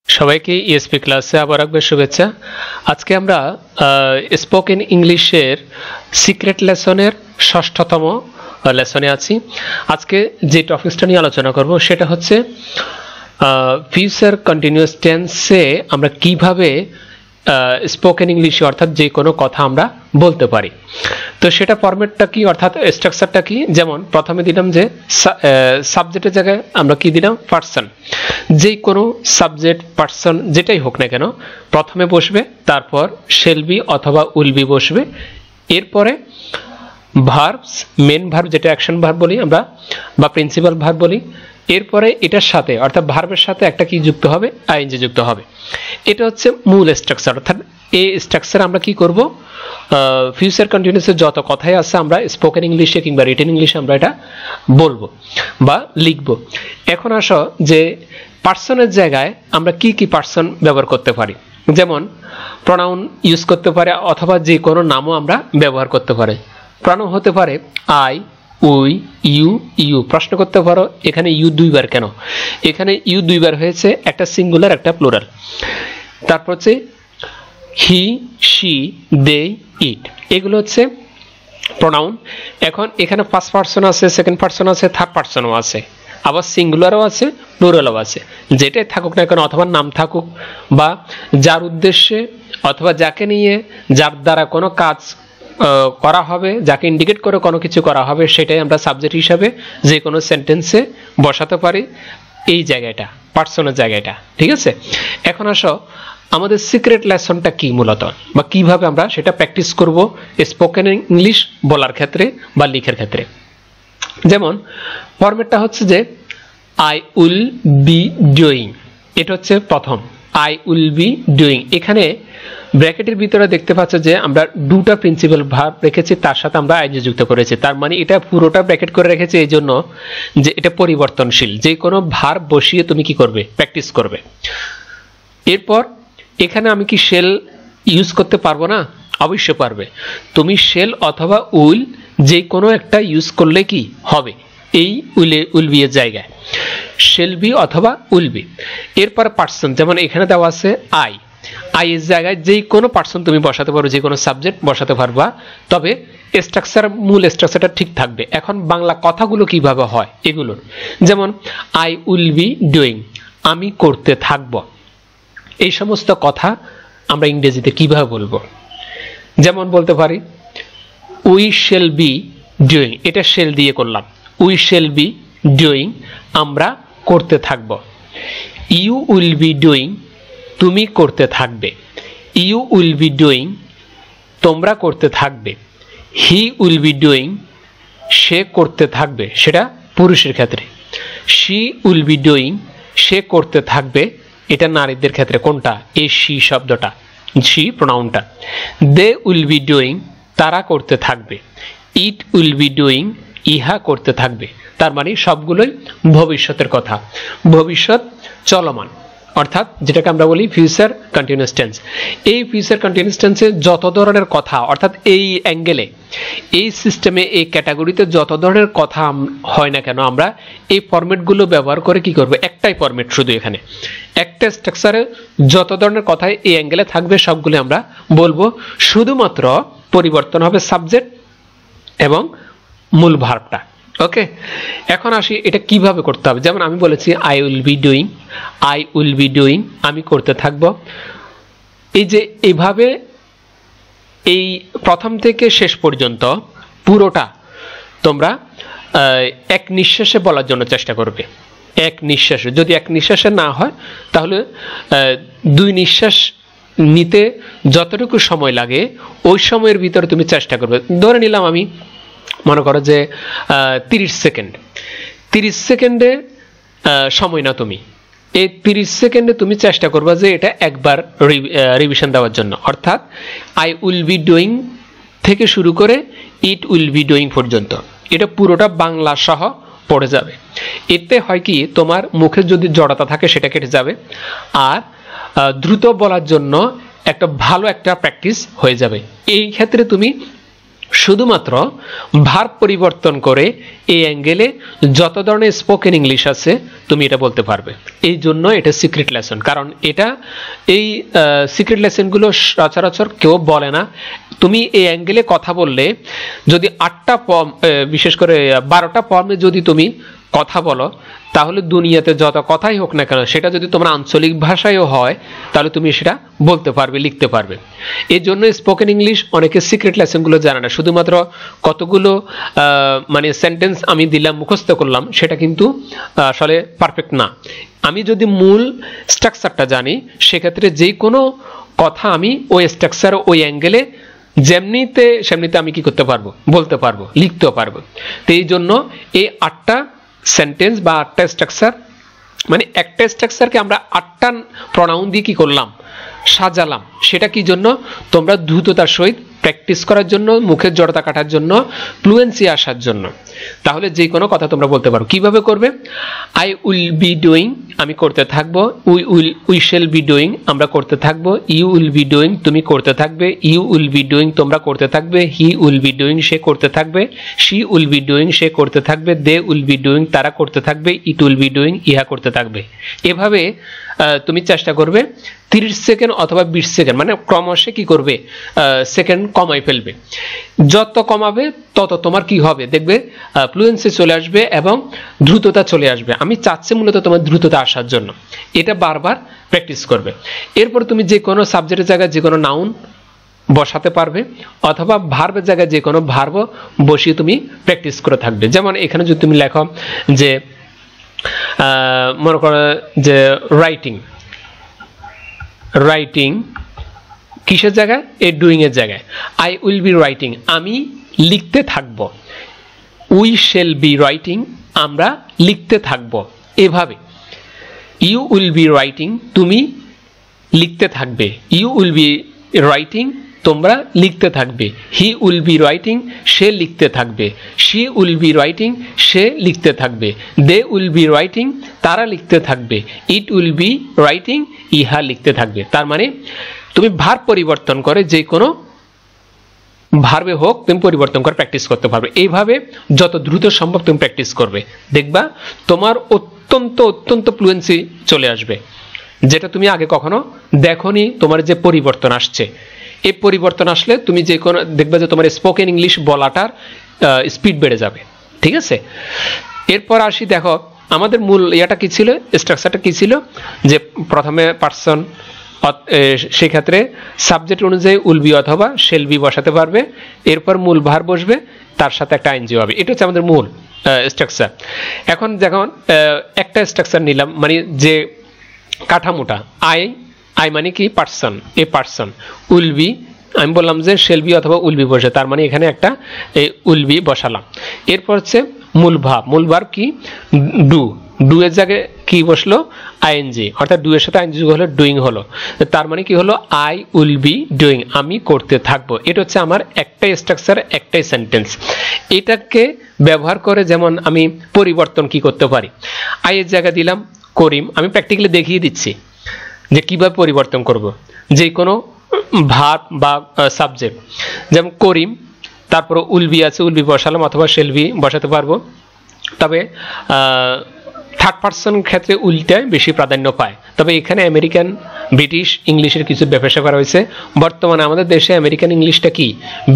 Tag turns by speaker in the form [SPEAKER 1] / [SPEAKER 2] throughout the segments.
[SPEAKER 1] সবাইকে ইএসপি ক্লাসে আবার একবার শুভেচ্ছা। আজকে আমরা স্পোকেন ইংলিশের সিক্রেট লেসনের ষষ্ঠতম লেসনে আছি। আজকে যে টপিকসটা নিয়ে আলোচনা করব সেটা হচ্ছে ফিউচার কন্টিনিউয়াস টেন্সে আমরা কিভাবে স্পোকেন ইংলিশে অর্থাৎ যে কোনো কথা আমরা বলতে পারি। তো সেটা ফরম্যাটটা কি অর্থাৎ স্ট্রাকচারটা কি, যেমন প্রথমে দিলাম যে সাবজেক্টের জায়গায় আমরা কি দিলাম পার্সন, যে কোনো সাবজেক্ট পার্সন যেটাই হোক না কেন প্রথমে বসবে, তারপর শেল বি অথবা উইল বি বসবে, এরপরে ভার্বস মেন ভার্ব যেটা অ্যাকশন ভার্ব বলি আমরা বা প্রিন্সিপাল ভার্ব বলি, এরপরে এটার সাথে অর্থাৎ ভার্বের সাথে একটা কি যুক্ত হবে, আইএনজি যুক্ত হবে। এটা হচ্ছে মূল স্ট্রাকচার। অর্থাৎ এই স্ট্রাকচার আমরা কি করব, ফিউচার কন্টিনিউয়াসের যত কথাই আছে আমরা স্পোকেন ইংলিশে কিংবা রিটেন ইংলিশে আমরা এটা বলবো বা লিখব। এখন আসো যে পার্সনের জায়গায় আমরা কি কি পার্সন ব্যবহার করতে পারি, যেমন প্রনাউন ইউজ করতে পারে অথবা যে কোনো নামও আমরা ব্যবহার করতে পারি। প্রনাউন হতে পারে আই, উই, ইউ, ইউ। প্রশ্ন করতে পারো এখানে ইউ দুইবার কেন, এখানে ইউ দুইবার হয়েছে, একটা সিঙ্গুলার একটা প্লুরাল। তারপর হচ্ছে হি, শি, দে, ইট, এগুলো হচ্ছে প্রনাউন। এখন এখানে ফার্স্ট পারসন আছে, সেকেন্ড পারসন আছে, থার্ড পারসনও আছে, আবার সিঙ্গুলারও আছে, প্লুরালও আছে। যেটাই থাকুক না কেন অথবা নাম থাকুক বা যার উদ্দেশ্যে অথবা যাকে নিয়ে যার দ্বারা কোনো কাজ করা হবে, যাকে ইন্ডিকেট করে কোনো কিছু করা হবে, সেটাই আমরা সাবজেক্ট হিসাবে যে কোনো সেন্টেন্সে বসাতে পারি এই জায়গাটা, পার্সনের জায়গাটা। ঠিক আছে, এখন আসো আমাদের সিক্রেট লেসনটা কি মূলত বা কিভাবে আমরা সেটা প্র্যাকটিস করব স্পোকেন ইংলিশ বলার ক্ষেত্রে বা লিখার ক্ষেত্রে। যেমন ফরম্যাটটা হচ্ছে যে আই উইল বি ডুইং, এটা হচ্ছে প্রথম আই উইল বি ডুইং। এখানে ব্র্যাকেটের ভিতরে দেখতে পাচ্ছ যে আমরা দুটা প্রিন্সিপাল ভার্ব রেখেছি, তার সাথে আমরা আইএনজি যুক্ত করেছি। তার মানে এটা পুরোটা ব্র্যাকেট করে রেখেছি এই জন্য যে এটা পরিবর্তনশীল, যে কোনো ভার্ব বসিয়ে তুমি কি করবে, প্র্যাকটিস করবে। এরপর এখানে আমি কি শেল ইউজ করতে পারবো না? অবশ্যই পারবে। তুমি শেল অথবা উইল যে কোনো একটা ইউজ করলে কি হবে, এই উইল বি এর জায়গায় শেল বি অথবা উইল বি। এরপর পার্সন, যেমন এখানে দেওয়া আছে আই, আই এর জায়গায় যে কোনো পার্সন তুমি বসাতে পারো, যে কোনো সাবজেক্ট বসাতে পারবা, তবে স্ট্রাকচার মূল স্ট্রাকচারটা ঠিক থাকবে। এখন বাংলা কথাগুলো কিভাবে হয় এগুলোর, যেমন আই উইল বি ডুইং, আমি করতে থাকব। এই সমস্ত কথা আমরা ইংরেজিতে কিভাবে বলবো, যেমন বলতে পারি উই শেল বি ডুইং, এটা শেল দিয়ে করলাম, উই শেল বি ডুইং, আমরা করতে থাকব। ইউ উইল বি ডুইং, তুমি করতে থাকবে। ইউ উইল বি ডুইং, তোমরা করতে থাকবে। হি উইল বি ডুইং, সে করতে থাকবে, সেটা পুরুষের ক্ষেত্রে। শি উইল বি ডুইং, সে করতে থাকবে, এটা নারীদের ক্ষেত্রে। কোনটা? এই শি শব্দটা, শি প্রোনাউনটা। দে উইল বি ডুইং, তারা করতে থাকবে। ইট উইল বি ডুইং, ইহা করতে থাকবে। তার মানে সবগুলোই ভবিষ্যতের কথা, ভবিষ্যৎ চলমান, অর্থাৎ যেটাকে আমরা বলি ফিউচার কন্টিনিউয়াস টেন্স। এই ফিউচার কন্টিনিউয়াস টেন্সে যত ধরনের কথা, অর্থাৎ এই অ্যাঙ্গেলে, এই সিস্টেমে, এই ক্যাটাগরিতে যত ধরনের কথা হয় না কেন, আমরা এই ফরম্যাটগুলো ব্যবহার করে কি করব, একটাই ফরম্যাট, শুধু এখানে একটা স্ট্রাকচারে যত ধরনের কথাই এই অ্যাঙ্গেলে থাকবে সবগুলো আমরা বলবো, শুধুমাত্র পরিবর্তন হবে সাবজেক্ট এবং মূল ভার্বটা। ওকে, এখন আসি এটা কিভাবে করতে হবে। যেমন আমি বলেছি I will be doing, I will be doing, আমি করতে থাকব। এই যে এইভাবে এই প্রথম থেকে শেষ পর্যন্ত পুরোটা তোমরা এক নিঃশ্বাসে বলার জন্য চেষ্টা করবে। এক নিঃশ্বাসে, যদি এক নিঃশ্বাসে না হয় তাহলে দুই নিঃশ্বাস নিতে যতটুকু সময় লাগে ওই সময়ের ভিতরে তুমি চেষ্টা করবে। ধরে নিলাম আমি, মনে করো যে 30 সেকেন্ড, 30 সেকেন্ডে সময় না, তুমি এই 30 সেকেন্ডে তুমি চেষ্টা করবে যে এটা একবার রিভিশন দেওয়ার জন্য। অর্থাৎ আই উইল বি ডুইং থেকে শুরু করে ইট উইল বি ডুইং পর্যন্ত এটা পুরোটা বাংলা সহ পড়ে যাবে। এতে হয় কি, তোমার মুখে যদি জড়তা থাকে সেটা কেটে যাবে, আর দ্রুত বলার জন্য একটা ভালো একটা প্র্যাকটিস হয়ে যাবে। এই ক্ষেত্রে তুমি শুধুমাত্র ভার্ব পরিবর্তন করে এই অ্যাঙ্গেলে যত ধরনের স্পোকেন ইংলিশ আছে তুমি এটা বলতে পারবে। এই জন্য এটা সিক্রেট লেসন, কারণ এটা এই সিক্রেট লেসনগুলো সচরাচর কেউ বলে না। তুমি এই অ্যাঙ্গেলে কথা বললে যদি 8টা ফর্ম, বিশেষ করে 12টা ফর্মে যদি তুমি কথা বলো, তাহলে দুনিয়াতে যত কথাই হোক না কেন, সেটা যদি তোমার আঞ্চলিক ভাষায়ও হয়, তাহলে তুমি সেটা বলতে পারবে, লিখতে পারবে। এই জন্য স্পোকেন ইংলিশ অনেকে সিক্রেট লেসনগুলো জানে না, শুধুমাত্র কতগুলো মানে সেন্টেন্স আমি দিলাম, মুখস্থ করলাম, সেটা কিন্তু আসলে পারফেক্ট না। আমি যদি মূল স্ট্রাকচারটা জানি, সেক্ষেত্রে যে কোনো কথা আমি ওই স্ট্রাকচার, ওই অ্যাঙ্গেলে সেমনিতে আমি কি করতে পারবো, বলতে পারবো, লিখতেও পারবো। তো এই জন্য এই 8টা সেন্টেন্স বা 8টা স্ট্রাকচার, মানে একটা স্ট্রাকচারকে আমরা 8টা প্রনাউন দিয়ে কি করলাম, সাজালাম। সেটা কি জন্য, তোমরা দ্রুততার সহিত প্র্যাকটিস করার জন্য, মুখের জড়তা কাটার জন্য, ফ্লুয়েন্সি আসার জন্য। তাহলে যে কোনো কথা তোমরা বলতে পারো। কিভাবে করবে? আই উইল বি ডুইং, আমি করতে থাকবো। উই শ্যাল বি ডুইং, আমরা করতে থাকবো। ইউ উইল বি ডুইং, তুমি করতে থাকবে। ইউ উইল বি ডুইং, তোমরা করতে থাকবে। হি উইল বি ডুইং, সে করতে থাকবে। শি উইল বি ডুইং, সে করতে থাকবে। দে উইল বি ডুইং, তারা করতে থাকবে। ইট উইল বি ডুইং, ইহা করতে থাকবে। এভাবে তুমি চেষ্টা করবে 30 সেকেন্ড অথবা 20 সেকেন্ড, মানে ক্রমশে কি করবে, সেকেন্ড কমাই ফেলবে। যত কমাবে তত তোমার কি হবে, দেখবে ফ্লুয়েন্সি চলে আসবে এবং দ্রুততা চলে আসবে। আমি চাচ্ছি মূলত তোমার দ্রুততা আসার জন্য। এটা বারবার প্র্যাকটিস করবে। এরপর তুমি যে কোনো সাবজেক্টের জায়গায় যে কোনো নাউন বসাতে পারবে, অথবা ভার্বের জায়গায় যে কোনো ভার্ব বসিয়ে তুমি প্র্যাকটিস করে থাকবে। যেমন এখানে যদি তুমি লেখো যে মনে করো যে রাইটিং কিসের জায়গায়, এ ডুইং এর জায়গায়। আই উইল বি রাইটিং, আমি লিখতে থাকব। উই শ্যাল বি রাইটিং, আমরা লিখতে থাকব। এভাবে ইউ উইল বি রাইটিং, তুমি লিখতে থাকবে। ইউ উইল বি রাইটিং, তোমরা লিখতে থাকবে। হি উইল বি রাইটিং, সে লিখতে থাকবে। শি উইল বি রাইটিং, সে লিখতে থাকবে। দে উইল বি রাইটিং, তারা লিখতে থাকবে। ইট উইল বি রাইটিং, ইহা লিখতে থাকবে। তার মানে তুমি ভার্ব পরিবর্তন করে যে কোনো ভার্বে হোক তুমি পরিবর্তন করে প্র্যাকটিস করতে পারবে। এইভাবে যত দ্রুত সম্ভব তুমি প্র্যাকটিস করবে, দেখবা তোমার অত্যন্ত ফ্লুয়েন্সি চলে আসবে, যেটা তুমি আগে কখনো দেখোনি। তোমার যে পরিবর্তন আসছে, এই পরিবর্তন আসলে তুমি যে কোনো দেখবে যে তোমার স্পোকেন ইংলিশ বলাটার স্পিড বেড়ে যাবে। ঠিক আছে, এরপর আসি, দেখো আমাদের মূল ইয়াটা কি ছিল, স্ট্রাকচারটা কি ছিল, যে প্রথমে পার্সন, সেক্ষেত্রে সাবজেক্ট অনুযায়ী উইল বি অথবা শ্যাল বি বসাতে পারবে। এরপর মূল ভার্ব বসবে, তার সাথে একটা আইএনজি হবে। এটা হচ্ছে আমাদের মূল স্ট্রাকচার। এখন যখন একটা স্ট্রাকচার নিলাম, মানে যে কাঠামোটা, আই মানে কি person, a person. Will be আমি বললাম যে শ্যাল বি অথবা উইল বি বসে, তার মানে এখানে একটা উইল বি বসালাম। এরপর হচ্ছে মূল ভার্ব কি, ডু এর জায়গায় কি বসলো, আইএনজি, অর্থাৎ ডু এর সাথে আইএনজি যোগ হলো ডুইং হলো। তার মানে কি হলো, আই উইল বি ডুইং, আমি করতে থাকবো। এটা হচ্ছে আমার একটাই স্ট্রাকচার, একটাই সেন্টেন্স। এটাকে ব্যবহার করে যেমন আমি পরিবর্তন কি করতে পারি, আই এর জায়গা দিলাম করিম। আমি প্র্যাকটিক্যালি দেখিয়ে দিচ্ছি যে কিভাবে পরিবর্তন করব। যে কোনো ভার্ব বা সাবজেক্ট, যেমন করিম, তারপর উইল বি আছে, উইল বি বসালাম, অথবা শ্যাল বি বসাতে পারবো। তবে থার্ড পার্সন ক্ষেত্রে উইলটাই বেশি প্রাধান্য পায়। তবে এখানে আমেরিকান, ব্রিটিশ ইংলিশের কিছু ব্যবসা করা হয়েছে। বর্তমানে আমাদের দেশে আমেরিকান ইংলিশটা কি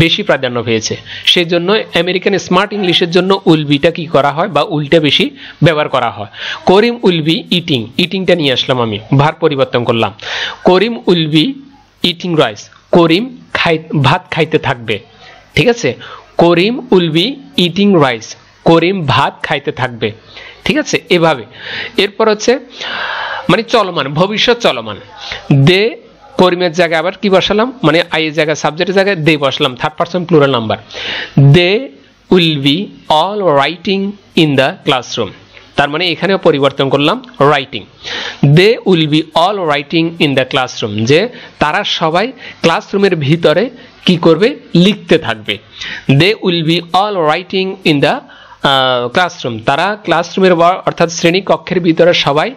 [SPEAKER 1] বেশি প্রাধান্য পেয়েছে, সেই জন্য আমেরিকান স্মার্ট ইংলিশের জন্য উইল বিটা কি করা হয়, বা উইলটা বেশি ব্যবহার করা হয়। করিম উইল বি ইটিং, ইটিংটা নিয়ে আসলাম, আমি ভার্ব পরিবর্তন করলাম। করিম উইল বি ইটিং রাইস, করিম ভাত খাইতে থাকবে। ঠিক আছে, করিম উইল বি ইটিং রাইস, করিম ভাত খাইতে থাকবে। ঠিক আছে, এভাবে। এরপর হচ্ছে মানে চলমান, ভবিষ্যৎ চলমান। দে, করিমের জায়গায় আবার কি বসালাম, মানে আই এর জায়গায় সাবজেক্টের জায়গায় দে বসলাম, third person plural number. They will be all writing in the classroom, তার মানে এখানেও পরিবর্তন করলাম writing. They will be all writing in the classroom, যে তারা সবাই ক্লাসরুমের ভিতরে কি করবে, লিখতে থাকবে। They will be all writing in the classroom, তারা ক্লাসরুমের অর্থাৎ শ্রেণী কক্ষের ভিতরে সবাই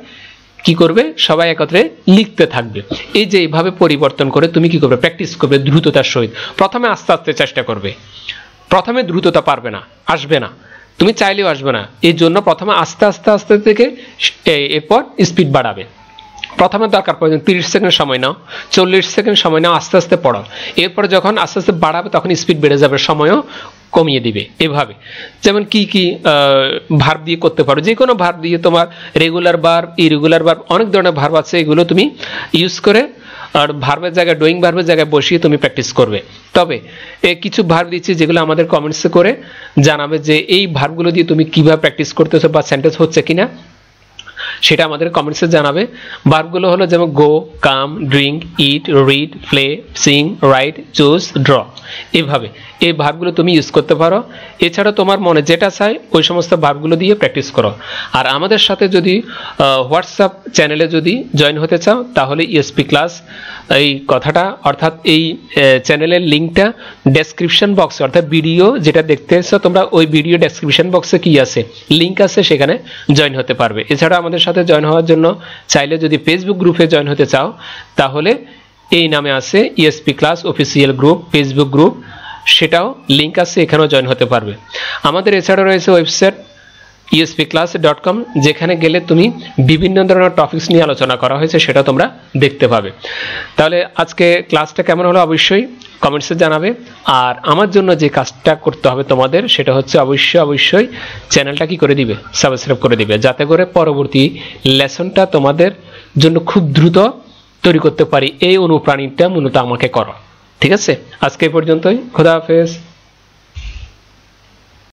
[SPEAKER 1] কি করবে, সবাই একত্রে লিখতে থাকবে। এই যে এইভাবে পরিবর্তন করে তুমি কি করবে, প্র্যাকটিস করবে দ্রুততার সহিত। প্রথমে আস্তে আস্তে চেষ্টা করবে, প্রথমে দ্রুততা পারবে না, আসবে না, তুমি চাইলেও আসবে না। এই জন্য প্রথমে আস্তে আস্তে আস্তে থেকে এরপর স্পিড বাড়াবে। প্রথমে দরকার প্রয়োজন 30 সেকেন্ড সময় নাও, 40 সেকেন্ড সময় নাও, আস্তে আস্তে পড়ো। এরপর যখন আস্তে আস্তে বাড়াবে তখন স্পিড বেড়ে যাবে, সময়ও কমিয়ে দিবে। এভাবে যেমন কি কি ভার্ব দিয়ে করতে পারো, যে কোনো ভার্ব দিয়ে, তোমার রেগুলার ভার্ব, ইরেগুলার ভার্ব, অনেক ধরনের ভার্ব আছে, এগুলো তুমি ইউজ করে আর ভার্বের জায়গায়, ডুইং ভার্বের জায়গায় বসিয়ে তুমি প্র্যাকটিস করবে। তবে কিছু ভার্ব দিচ্ছি যেগুলো আমাদের কমেন্টসে করে জানাবে যে এই ভার্বগুলো দিয়ে তুমি কিভাবে প্র্যাকটিস করতেছো বা সেন্টেন্স হচ্ছে কিনা, সেটা আমাদের কমেন্টসে জানাবে। ভার্বগুলো হলো যেমন go, come, drink, eat, read, play, sing, write, choose, draw. এইভাবে এই ভার্বগুলো তুমি ইউজ করতে পারো। এছাড়া তোমার মনে যেটা চাই ওই সমস্ত ভার্বগুলো দিয়ে প্র্যাকটিস করো। আর আমাদের সাথে যদি হোয়াটসঅ্যাপ চ্যানেলে যদি জয়েন হতে চাও তাহলে ইএসপি ক্লাস এই কথাটা, অর্থাৎ এই চ্যানেলের লিঙ্কটা ডেসক্রিপশন বক্সে, অর্থাৎ ভিডিও যেটা দেখতেছো তোমরা, ওই ভিডিও ডেসক্রিপশন বক্সে কি আছে, লিঙ্ক আছে, সেখানে জয়েন হতে পারবে। এছাড়া আমাদের সাথে জয়েন হওয়ার জন্য চাইলে যদি ফেসবুক গ্রুপে জয়েন হতে চাও তাহলে এই নামে আছে ESP class official group, Facebook group, সেটাও লিঙ্ক আছে, এখানেও জয়েন হতে পারবে। আমাদের এছাড়া রয়েছে ওয়েবসাইট espclass.com, যেখানে গেলে তুমি বিভিন্ন ধরনের টপিকস নিয়ে আলোচনা করা হয়েছে, সেটা তোমরা দেখতে পাবে। তাহলে আজকে ক্লাসটা কেমন হলো অবশ্যই কমেন্টসে জানাবে। আর আমার জন্য যে কাজটা করতে হবে তোমাদের, সেটা হচ্ছে অবশ্যই চ্যানেলটা কি করে দিবে, সাবস্ক্রাইব করে দিবে, যাতে করে পরবর্তী লেসনটা তোমাদের জন্য খুব দ্রুত তৈরি করতে পারি। এই অনুপ্রাণিতটা মূলত আমাকে করো। ঠিক আছে, আজকে এই পর্যন্তই। খোদা হাফেজ।